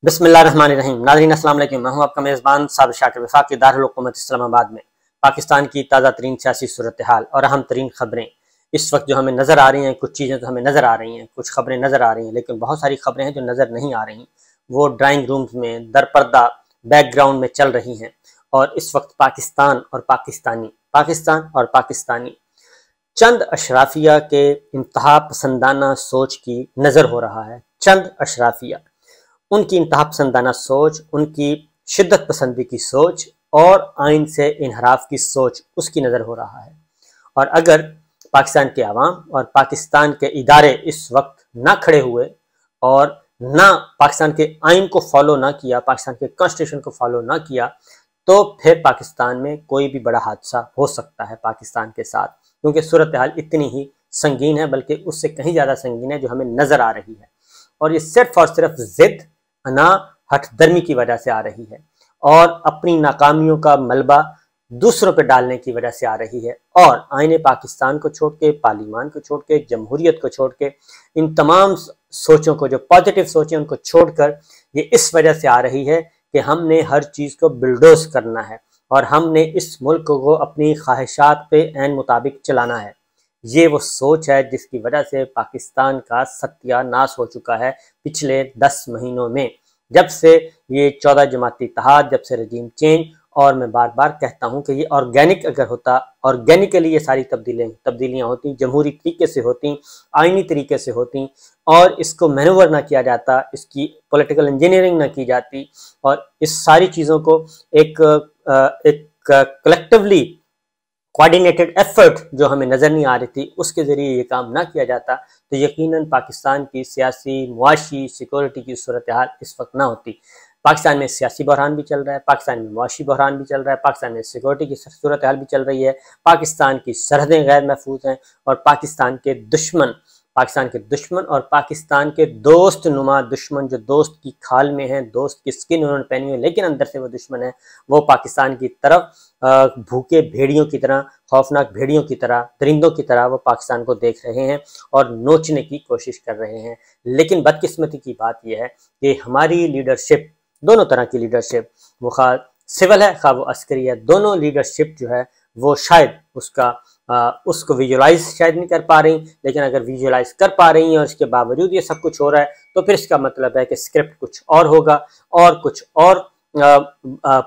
بسم اللہ الرحمن الرحیم۔ ناظرین السلام علیکم، میں ہوں آپ کا میزبان صابر شاکر، وفاقی دارالحکومت اسلام آباد میں پاکستان کی تازہ ترین سیاسی صورتحال اور اہم ترین خبریں اس وقت جو ہمیں نظر آ رہی ہیں۔ کچھ چیزیں تو ہمیں نظر آ رہی ہیں، کچھ خبریں نظر آ رہی ہیں، لیکن بہت ساری خبریں ہیں جو نظر نہیں آ رہی، وہ ڈرائنگ رومز میں در پردہ بیک گراؤنڈ میں چل رہی ہیں۔ اور اس وقت پاکستان اور پاکستانی چند اشرافیہ کے انتہا پسندانہ سوچ کی نظر ہو رہا ہے۔ چند اشرافیہ، ان کی انتہا پسندانہ سوچ، ان کی شدت پسندی کی سوچ اور آئین سے انحراف کی سوچ، اس کی نظر ہو رہا ہے۔ اور اگر پاکستان کے عوام اور پاکستان کے ادارے اس وقت نہ کھڑے ہوئے اور نہ پاکستان کے آئین کو فالو نہ کیا، پاکستان کے کانسٹیٹیوشن کو فالو نہ کیا، تو پھر پاکستان میں کوئی بھی بڑا حادثہ ہو سکتا ہے پاکستان کے ساتھ، کیونکہ صورتحال اتنی ہی سنگین ہے، بلکہ اس سے کہیں زیادہ سنگین ہے جو ہمیں نظر آ رہی ہے۔ اور یہ صرف اور صرف ضد، انا، ہٹ درمی کی وجہ سے آ رہی ہے، اور اپنی ناکامیوں کا ملبہ دوسروں پہ ڈالنے کی وجہ سے آ رہی ہے۔ اور آئین پاکستان کو چھوڑ کے، پارلیمان کو چھوڑ کے، جمہوریت کو چھوڑ کے، ان تمام سوچوں کو، جو پازیٹیو سوچیں ان کو چھوڑ کر یہ اس وجہ سے آ رہی ہے کہ ہم نے ہر چیز کو بلڈوز کرنا ہے اور ہم نے اس ملک کو اپنی خواہشات پہ عین مطابق چلانا ہے۔ یہ وہ سوچ ہے جس کی وجہ سے پاکستان کا ستیہ ناش ہو چکا ہے پچھلے 10 مہینوں میں، جب سے یہ 14 جماعتی اتحاد، جب سے رجیم چینج۔ اور میں بار بار کہتا ہوں کہ یہ آرگینک اگر ہوتا، آرگینکلی یہ ساری تبدیلیاں ہوتی، جمہوری طریقے سے ہوتی، آئینی طریقے سے ہوتی، اور اس کو مینور نہ کیا جاتا، اس کی پولیٹیکل انجینئرنگ نہ کی جاتی، اور اس ساری چیزوں کو ایک کلیکٹیولی کوآرڈینیٹڈ ایفرٹ جو ہمیں نظر نہیں آ رہی تھی، اس کے ذریعے یہ کام نہ کیا جاتا، تو یقیناً پاکستان کی سیاسی، معاشی، سیکورٹی کی صورتحال اس وقت نہ ہوتی۔ پاکستان میں سیاسی بحران بھی چل رہا ہے، پاکستان میں معاشی بحران بھی چل رہا ہے، پاکستان میں سیکورٹی کی صورتحال بھی چل رہی ہے، پاکستان کی سرحدیں غیر محفوظ ہیں، اور پاکستان کے دشمن اور پاکستان کے دوست نما دشمن، جو دوست کی کھال میں ہیں، دوست کی سکن انہوں نے پہنی ہوئی، لیکن اندر سے وہ دشمن ہیں، وہ پاکستان کی طرف بھوکے بھیڑیوں کی طرح، خوفناک بھیڑیوں کی طرح، درندوں کی طرح وہ پاکستان کو دیکھ رہے ہیں اور نوچنے کی کوشش کر رہے ہیں۔ لیکن بدقسمتی کی بات یہ ہے کہ ہماری لیڈرشپ، دونوں طرح کی لیڈرشپ، وہ خواہ سول ہے خواہ وہ عسکری ہے، دونوں لیڈرشپ جو ہے وہ شاید اس کو ویژولائز شاید نہیں کر پا رہی، لیکن اگر ویژولائز کر پا رہی ہیں اور اس کے باوجود یہ سب کچھ ہو رہا ہے، تو پھر اس کا مطلب ہے کہ اسکرپٹ کچھ اور ہوگا، اور کچھ اور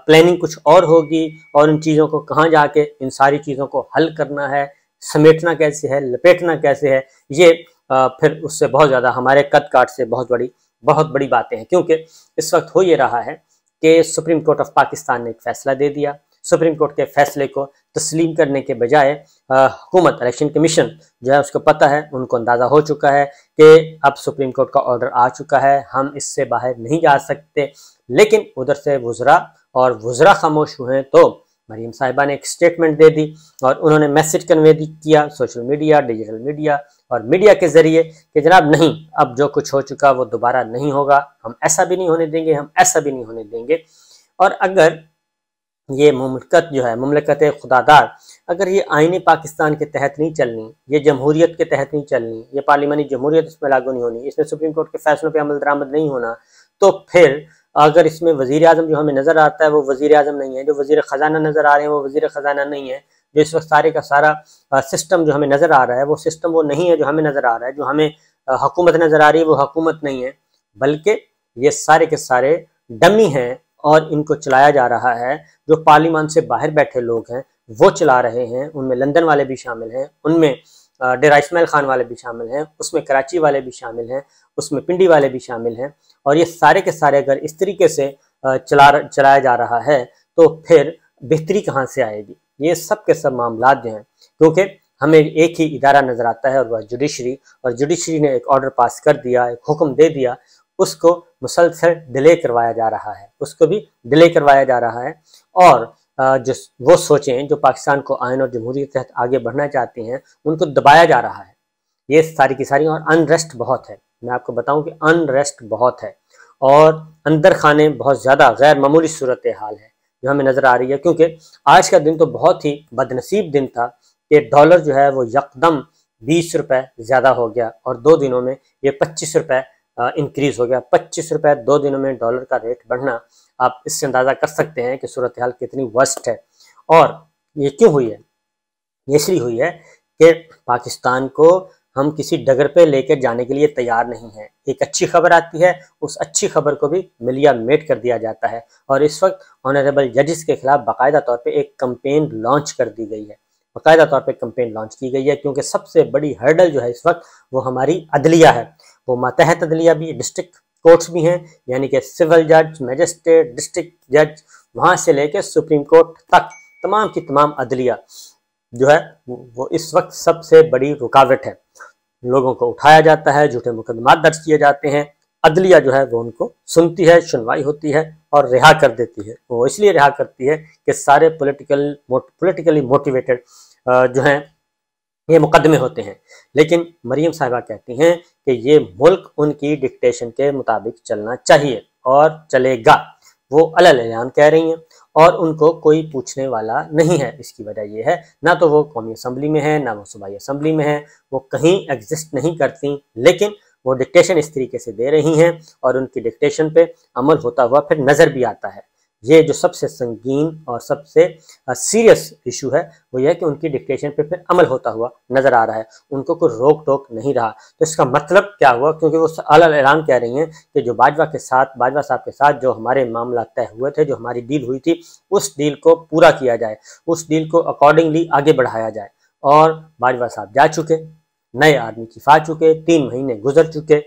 پلاننگ کچھ اور ہوگی، اور ان چیزوں کو کہاں جا کے ان ساری چیزوں کو حل کرنا ہے، سمیٹنا کیسے ہے، لپیٹنا کیسے ہے، یہ پھر اس سے بہت زیادہ ہمارے قد کاٹ سے بہت بڑی باتیں ہیں۔ کیونکہ اس وقت ہو یہ رہا ہے کہ سپریم کورٹ آف پاکستان نے ایک فیصلہ دے دیا۔ سپریم کورٹ کے فیصلے کو تسلیم کرنے کے بجائے حکومت، الیکشن کمیشن جو ہے اس کو پتہ ہے، ان کو اندازہ ہو چکا ہے کہ اب سپریم کورٹ کا آرڈر آ چکا ہے، ہم اس سے باہر نہیں جا سکتے۔ لیکن ادھر سے وزراء خاموش ہوئے، تو مریم صاحبہ نے ایک سٹیٹمنٹ دے دی اور انہوں نے میسج کنوے کیا سوشل میڈیا، ڈیجیٹل میڈیا اور میڈیا کے ذریعے کہ جناب نہیں، اب جو کچھ ہو چکا وہ دوبارہ نہیں ہوگا، ہم ایسا بھی نہیں ہونے دیں گے، ہم ایسا بھی نہیں ہونے دیں گے۔ اور اگر یہ مملکت جو ہے، مملکت خداداد، اگر یہ آئین پاکستان کے تحت نہیں چلنی، یہ جمہوریت کے تحت نہیں چلنی، یہ پارلیمانی جمہوریت اس میں لاگو نہیں ہونی، اس میں سپریم کورٹ کے فیصلوں پہ عمل درآمد نہیں ہونا، تو پھر اگر اس میں وزیر اعظم جو ہمیں نظر آتا ہے وہ وزیر اعظم نہیں ہے، جو وزیر خزانہ نظر آ رہے ہیں وہ وزیر خزانہ نہیں ہے، جو اس وقت سارے کا سارا سسٹم جو ہمیں نظر آ رہا ہے وہ سسٹم وہ نہیں ہے جو ہمیں نظر آ رہا ہے، جو ہمیں حکومت نظر آ رہی ہے وہ حکومت نہیں ہے، بلکہ یہ سارے کے سارے ڈمی ہیں، اور ان کو چلایا جا رہا ہے جو پارلیمان سے باہر بیٹھے لوگ ہیں وہ چلا رہے ہیں۔ ان میں لندن والے بھی شامل ہیں، ان میں ڈیرہ اسماعیل خان والے بھی شامل ہیں، اس میں کراچی والے بھی شامل ہیں، اس میں پنڈی والے بھی شامل ہیں، اور یہ سارے کے سارے اگر اس طریقے سے چلایا جا رہا ہے تو پھر بہتری کہاں سے آئے گی؟ یہ سب کے سب معاملات جو ہیں، کیونکہ ہمیں ایک ہی ادارہ نظر آتا ہے اور وہ جوڈیشری، اور جوڈیشری نے ایک آرڈر پاس کر دیا، ایک حکم دے دیا، اس کو مسلسل ڈیلے کروایا جا رہا ہے، اس کو بھی ڈیلے کروایا جا رہا ہے، اور جو وہ سوچیں جو پاکستان کو آئین اور جمہوریت کے تحت آگے بڑھنا چاہتے ہیں ان کو دبایا جا رہا ہے۔ یہ ساری کی ساری، اور انریسٹ بہت ہے، میں آپ کو بتاؤں کہ انریسٹ بہت ہے، اور اندر خانے بہت زیادہ غیر معمولی صورتحال ہے جو ہمیں نظر آ رہی ہے۔ کیونکہ آج کا دن تو بہت ہی بدنصیب دن تھا کہ ڈالر جو ہے وہ یکدم 20 روپے زیادہ ہو گیا، اور 2 دنوں میں یہ 25 روپے انکریز ہو گیا 25 روپے 2 دنوں میں ڈالر کا ریٹ بڑھنا. آپ اس سے اندازہ کر سکتے ہیں کہ صورتحال کتنی ورسٹ ہے. اور یہ کیوں ہوئی ہے؟ یہ اس لیے ہوئی ہے کہ پاکستان کو ہم کسی ڈگر پہ لے کے جانے کے لیے تیار نہیں ہیں. ایک اچھی خبر آتی ہے، اس اچھی خبر کو بھی ملیا میٹ کر دیا جاتا ہے. اور اس وقت آنریبل ججز کے خلاف باقاعدہ طور پہ ایک کمپین لانچ کر دی گئی ہے. باقاعدہ طور پہ کمپین لانچ کی گئی ہے کیونکہ سب سے بڑی ہرڈل جو ہے اس وقت وہ ہماری عدلیہ ہے. وہ ماتحت عدلیہ بھی، ڈسٹرکٹ کورٹس بھی ہیں، یعنی کہ سول جج، میجسٹریٹ، ڈسٹرکٹ جج، وہاں سے لے کے سپریم کورٹ تک تمام کی تمام عدلیہ جو ہے وہ اس وقت سب سے بڑی رکاوٹ ہے. لوگوں کو اٹھایا جاتا ہے، جھوٹے مقدمات درج کیے جاتے ہیں، عدلیہ جو ہے وہ ان کو سنتی ہے، سنوائی ہوتی ہے اور رہا کر دیتی ہے. وہ اس لیے رہا کرتی ہے کہ سارے پولیٹیکلی موٹیویٹڈ جو ہیں یہ مقدمے ہوتے ہیں. لیکن مریم صاحبہ کہتی ہیں کہ یہ ملک ان کی ڈکٹیشن کے مطابق چلنا چاہیے اور چلے گا. وہ علل اعلان کہہ رہی ہیں اور ان کو کوئی پوچھنے والا نہیں ہے. اس کی وجہ یہ ہے نہ تو وہ قومی اسمبلی میں ہے، نہ وہ صوبائی اسمبلی میں ہے، وہ کہیں ایگزسٹ نہیں کرتی، لیکن وہ ڈکٹیشن اس طریقے سے دے رہی ہیں اور ان کی ڈکٹیشن پہ عمل ہوتا ہوا پھر نظر بھی آتا ہے. یہ جو سب سے سنگین اور سب سے سیریس ایشو ہے وہ یہ ہے کہ ان کی ڈکٹیشن پہ پھر عمل ہوتا ہوا نظر آ رہا ہے، ان کو کوئی روک ٹوک نہیں رہا. تو اس کا مطلب کیا ہوا؟ کیونکہ وہ علل اعلان کہہ رہی ہیں کہ جو باجوہ صاحب کے ساتھ جو ہمارے معاملات طے ہوئے تھے، جو ہماری ڈیل ہوئی تھی، اس ڈیل کو پورا کیا جائے، اس ڈیل کو اکارڈنگلی آگے بڑھایا جائے. اور باجوہ صاحب جا چکے، نئے آدمی چفا چکے، 3 مہینے گزر چکے،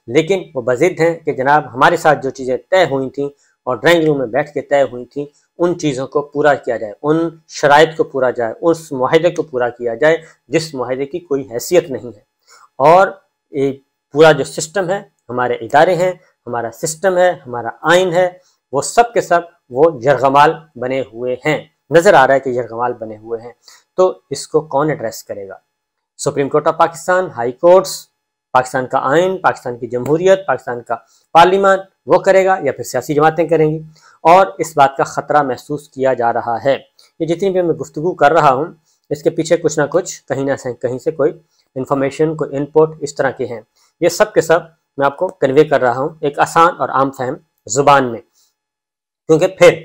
لیکن وہ بضد ہیں کہ جناب ہمارے ساتھ جو چیزیں طے ہوئی تھیں اور ڈرائنگ روم میں بیٹھ کے طے ہوئی تھیں، ان چیزوں کو پورا کیا جائے، ان شرائط کو پورا جائے، اس معاہدے کو پورا کیا جائے جس معاہدے کی کوئی حیثیت نہیں ہے. اور یہ پورا جو سسٹم ہے، ہمارے ادارے ہیں، ہمارا سسٹم ہے، ہمارا آئین ہے، وہ سب کے سب وہ یرغمال بنے ہوئے ہیں. نظر آ رہا ہے کہ یرغمال بنے ہوئے ہیں. تو اس کو کون ایڈریس کرے گا؟ Supreme Court of Pakistan, high courts, Pakistan کا آئین، پاکستان کی جمہوریت، پاکستان کا پارلیمان وہ کرے گا یا پھر سیاسی جماعتیں کریں گی؟ اور اس بات کا خطرہ محسوس کیا جا رہا ہے. یہ جتنی بھی میں گفتگو کر رہا ہوں اس کے پیچھے کچھ نہ کچھ کہیں سے کوئی انفارمیشن، کوئی انپوٹ اس طرح کے ہیں. یہ سب کے سب میں آپ کو کنوے کر رہا ہوں ایک آسان اور عام فہم زبان میں. کیونکہ پھر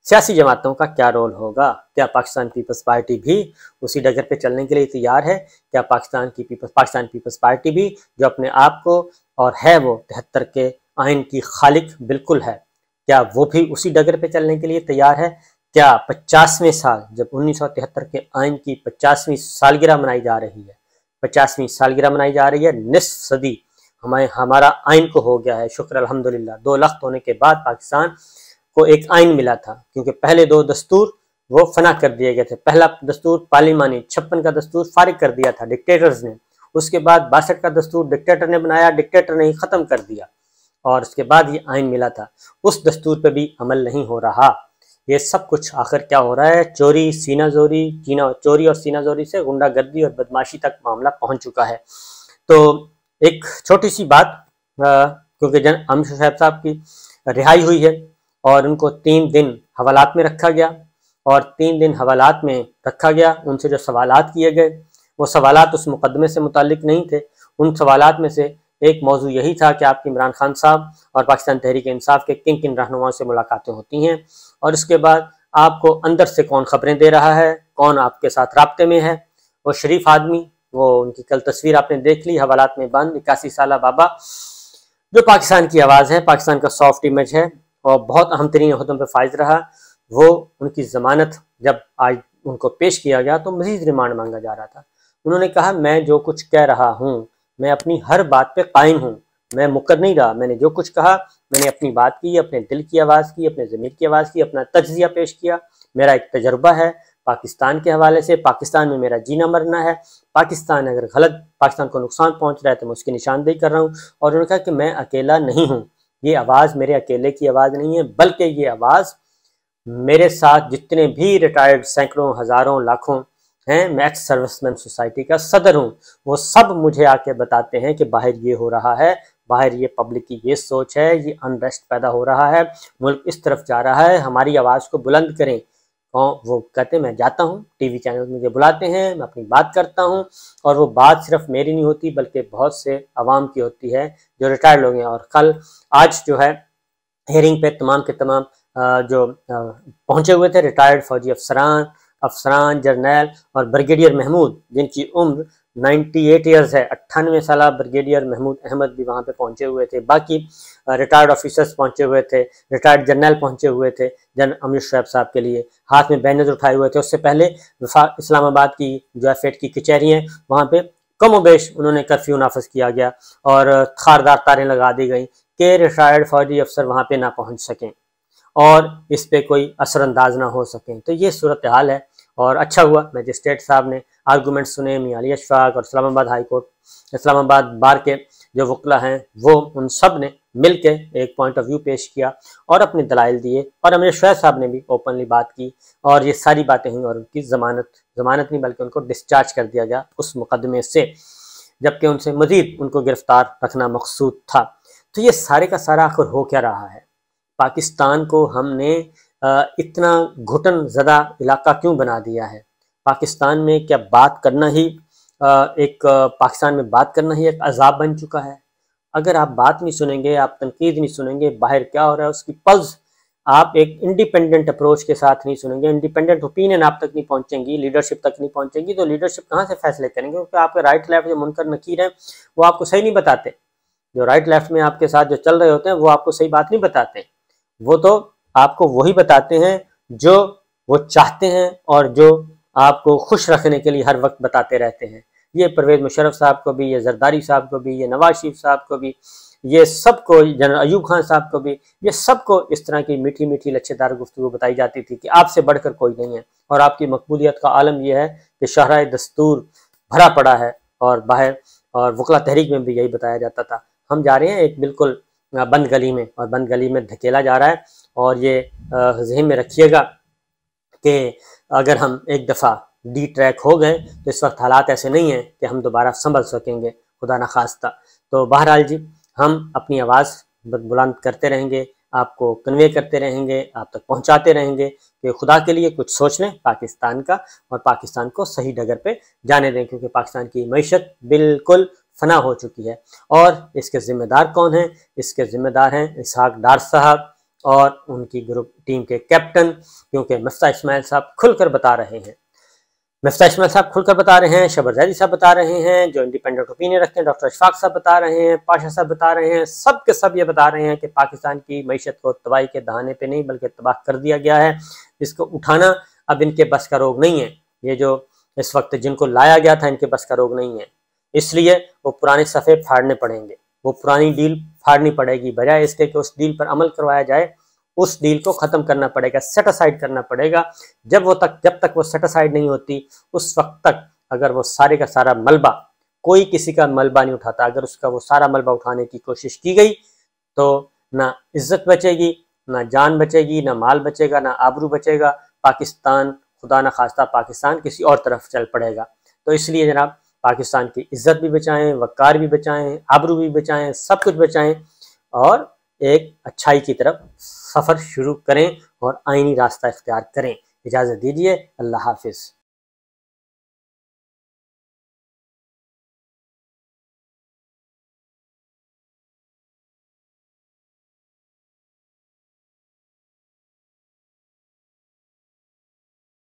سیاسی جماعتوں کا کیا رول ہوگا؟ کیا پاکستان پیپلز پارٹی بھی اسی ڈگر پہ چلنے کے لیے تیار ہے؟ کیا پاکستان پیپلز پارٹی بھی جو اپنے آپ کو اور ہے وہ 73 کے آئین کی خالق بالکل ہے، کیا وہ بھی اسی ڈگر پہ چلنے کے لیے تیار ہے؟ کیا 50ویں سال، جب 1973 کے آئین کی 50ویں سالگرہ منائی جا رہی ہے، 50ویں سالگرہ منائی جا رہی ہے، نصف صدی ہمارا آئین کو ہو گیا ہے، شکر الحمدللہ. 2 لخت ہونے کے بعد پاکستان کو ایک آئین ملا تھا، کیونکہ پہلے 2 دستور وہ فنا کر دیے گئے تھے. پہلا دستور پارلیمانی 56 کا دستور فارغ کر دیا تھا ڈکٹیٹرز نے. اس کے بعد 62 کا دستور ڈکٹیٹر نے بنایا، ڈکٹیٹر نے ہی ختم کر دیا، اور اس کے بعد یہ آئین ملا تھا. اس دستور پہ بھی عمل نہیں ہو رہا. یہ سب کچھ آخر کیا ہو رہا ہے؟ چوری اور سینہ زوری سے غنڈہ گردی اور بدماشی تک معاملہ پہنچ چکا ہے. تو ایک چھوٹی سی بات، کیونکہ امر صاحب کی رہائی ہوئی ہے اور ان کو 3 دن حوالات میں رکھا گیا، اور 3 دن حوالات میں رکھا گیا. ان سے جو سوالات کیے گئے وہ سوالات اس مقدمے سے متعلق نہیں تھے. ان سوالات میں سے ایک موضوع یہی تھا کہ آپ کی عمران خان صاحب اور پاکستان تحریک انصاف کے کن رہنماؤں سے ملاقاتیں ہوتی ہیں، اور اس کے بعد آپ کو اندر سے کون خبریں دے رہا ہے، کون آپ کے ساتھ رابطے میں ہے. وہ شریف آدمی، وہ ان کی کل تصویر آپ نے دیکھ لی، حوالات میں بند 81 سالہ بابا جو پاکستان کی آواز ہے، پاکستان کا سافٹ امیج ہے اور بہت اہم ترین عہدوں پہ فائز رہا. وہ ان کی ضمانت جب آج ان کو پیش کیا گیا تو مزید ریمانڈ مانگا جا رہا تھا. انہوں نے کہا میں جو کچھ کہہ رہا ہوں، میں اپنی ہر بات پہ قائم ہوں، میں مکر نہیں رہا. میں نے جو کچھ کہا میں نے اپنی بات کی، اپنے دل کی آواز کی، اپنے ضمیر کی آواز کی، اپنا تجزیہ پیش کیا. میرا ایک تجربہ ہے پاکستان کے حوالے سے، پاکستان میں میرا جینا مرنا ہے. پاکستان اگر پاکستان کو نقصان پہنچ رہا ہے تو میں اس کی نشاندہی کر رہا ہوں. اور انہوں نے کہا کہ میں اکیلا نہیں ہوں، یہ آواز میرے اکیلے کی آواز نہیں ہے، بلکہ یہ آواز میرے ساتھ جتنے بھی ریٹائرڈ سینکڑوں ہزاروں لاکھوں ہیں، میں ایکس سروس مین سوسائٹی کا صدر ہوں، وہ سب مجھے آ کے بتاتے ہیں کہ باہر یہ ہو رہا ہے، باہر یہ پبلک کی یہ سوچ ہے، یہ انریسٹ پیدا ہو رہا ہے، ملک اس طرف جا رہا ہے، ہماری آواز کو بلند کریں. وہ کہتے ہیں میں جاتا ہوں، ٹی وی چینل مجھے بلاتے ہیں، میں اپنی بات کرتا ہوں، اور وہ بات صرف میری نہیں ہوتی بلکہ بہت سے عوام کی ہوتی ہے جو ریٹائرڈ لوگ ہیں۔ اور آج جو ہے ہیئرنگ پہ تمام کے تمام جو پہنچے ہوئے تھے ریٹائرڈ فوجی افسران جرنیل اور بریگیڈیئر محمود، جن کی عمر 98 ایئرز ہے، 98 سالہ بریگیڈیئر محمود احمد بھی وہاں پہ پہنچے ہوئے تھے، باقی ریٹائرڈ آفیسرز پہنچے ہوئے تھے، ریٹائرڈ جرنیل پہنچے ہوئے تھے جنرل امیر شعیب صاحب کے لیے، ہاتھ میں بینرز اٹھائے ہوئے تھے۔ اس سے پہلے اسلام آباد کی جو ایف8 کی کچہری ہیں وہاں پہ کم و بیش انہوں نے کرفیو نافذ کیا گیا اور خاردار تاریں لگا دی گئیں کہ ریٹائرڈ فوجی افسر وہاں پہ نہ پہنچ سکیں اور اس پہ کوئی اثر انداز نہ ہو سکیں۔ تو یہ صورتحال ہے، اور اچھا ہوا مجسٹریٹ صاحب نے آرگومنٹ سنے، میاں علی اشفاق اور اسلام آباد بار کے جو وکلا ہیں وہ ان سب نے مل کے ایک پوائنٹ آف ویو پیش کیا اور اپنے دلائل دیے، اور امیر شعیب صاحب نے بھی اوپنلی بات کی، اور یہ ساری باتیں ہوئیں اور ان کی ضمانت نہیں بلکہ ان کو ڈسچارج کر دیا گیا اس مقدمے سے، جبکہ ان سے مزید ان کو گرفتار رکھنا مقصود تھا۔ تو یہ سارے کا سارا آخر ہو کیا رہا ہے؟ پاکستان کو ہم نے اتنا گھٹن زدہ علاقہ کیوں بنا دیا ہے؟ پاکستان میں کیا بات کرنا ہی پاکستان میں بات کرنا ہی ایک عذاب بن چکا ہے؟ اگر آپ بات نہیں سنیں گے، آپ تنقید نہیں سنیں گے، باہر کیا ہو رہا ہے اس کی پلس آپ ایک انڈیپینڈنٹ اپروچ کے ساتھ نہیں سنیں گے، انڈیپینڈنٹ اوپینین آپ تک نہیں پہنچیں گی، لیڈرشپ تک نہیں پہنچیں گی، تو لیڈرشپ کہاں سے فیصلے کریں گے؟ کیونکہ آپ کے رائٹ لیفٹ جو منکر نکیر ہیں وہ آپ کو صحیح نہیں بتاتے، جو رائٹ لیفٹ میں آپ کے ساتھ جو چل رہے ہوتے ہیں وہ آپ کو صحیح بات نہیں بتاتے، وہ تو آپ کو وہی بتاتے ہیں جو وہ چاہتے ہیں اور جو آپ کو خوش رکھنے کے لیے ہر وقت بتاتے رہتے ہیں۔ یہ پرویز مشرف صاحب کو بھی، یہ زرداری صاحب کو بھی، یہ نواز شریف صاحب کو بھی، یہ سب کو، جنرل ایوب خان صاحب کو بھی، یہ سب کو اس طرح کی میٹھی میٹھی لچھے دار گفتگو بتائی جاتی تھی کہ آپ سے بڑھ کر کوئی نہیں ہے، اور آپ کی مقبولیت کا عالم یہ ہے کہ شاہراہ دستور بھرا پڑا ہے، اور باہر اور وکلا تحریک میں بھی یہی بتایا جاتا تھا۔ ہم جا رہے ہیں ایک بالکل بند گلی میں، اور بند گلی میں دھکیلا جا رہا ہے، اور یہ ذہن میں رکھیے گا کہ اگر ہم ایک دفعہ ڈی ٹریک ہو گئے تو اس وقت حالات ایسے نہیں ہیں کہ ہم دوبارہ سنبھل سکیں گے، خدا نخواستہ۔ تو بہرحال جی، ہم اپنی آواز بلند کرتے رہیں گے، آپ کو کنوے کرتے رہیں گے، آپ تک پہنچاتے رہیں گے کہ خدا کے لیے کچھ سوچ لیں پاکستان کا، اور پاکستان کو صحیح ڈگر پہ جانے دیں، کیونکہ پاکستان کی معیشت بالکل فنا ہو چکی ہے۔ اور اس کے ذمہ دار کون ہیں؟ اس کے ذمہ دار ہیں اسحاق ڈار صاحب اور ان کی گروپ ٹیم کے کیپٹن، کیونکہ مفتاح اسماعیل صاحب کھل کر بتا رہے ہیں، شبر زیدی صاحب بتا رہے ہیں، جو انڈیپینڈنٹ اوپینین رکھتے ہیں ڈاکٹر اشفاق صاحب بتا رہے ہیں، پاشا صاحب بتا رہے ہیں، سب کے سب یہ بتا رہے ہیں کہ پاکستان کی معیشت کو تباہی کے دہانے پہ نہیں بلکہ تباہ کر دیا گیا ہے۔ اس کو اٹھانا اب ان کے بس کا روگ نہیں ہے، یہ جو اس وقت جن کو لایا گیا تھا ان کے بس کا روگ نہیں ہے، اس لیے وہ پرانے صفحے پھاڑنے پڑیں گے، وہ پرانی ڈیل پھاڑنی پڑے گی، بجائے اس کے کہ اس ڈیل پر عمل کروایا جائے اس ڈیل کو ختم کرنا پڑے گا، سیٹ اسائیڈ کرنا پڑے گا۔ جب تک وہ سیٹ اسائیڈ نہیں ہوتی اس وقت تک اگر وہ سارے کا سارا ملبہ، کوئی کسی کا ملبہ نہیں اٹھاتا، اگر اس کا وہ سارا ملبہ اٹھانے کی کوشش کی گئی تو نہ عزت بچے گی، نہ جان بچے گی، نہ مال بچے گا، نہ آبرو بچے گا، پاکستان خدا نخواستہ پاکستان کسی اور طرف چل پڑے گا۔ تو اس لیے جناب پاکستان کی عزت بھی بچائیں، وقار بھی بچائیں، آبرو بھی بچائیں، سب کچھ بچائیں، اور ایک اچھائی کی طرف سفر شروع کریں اور آئینی راستہ اختیار کریں۔ اجازت دیجیے، اللہ حافظ۔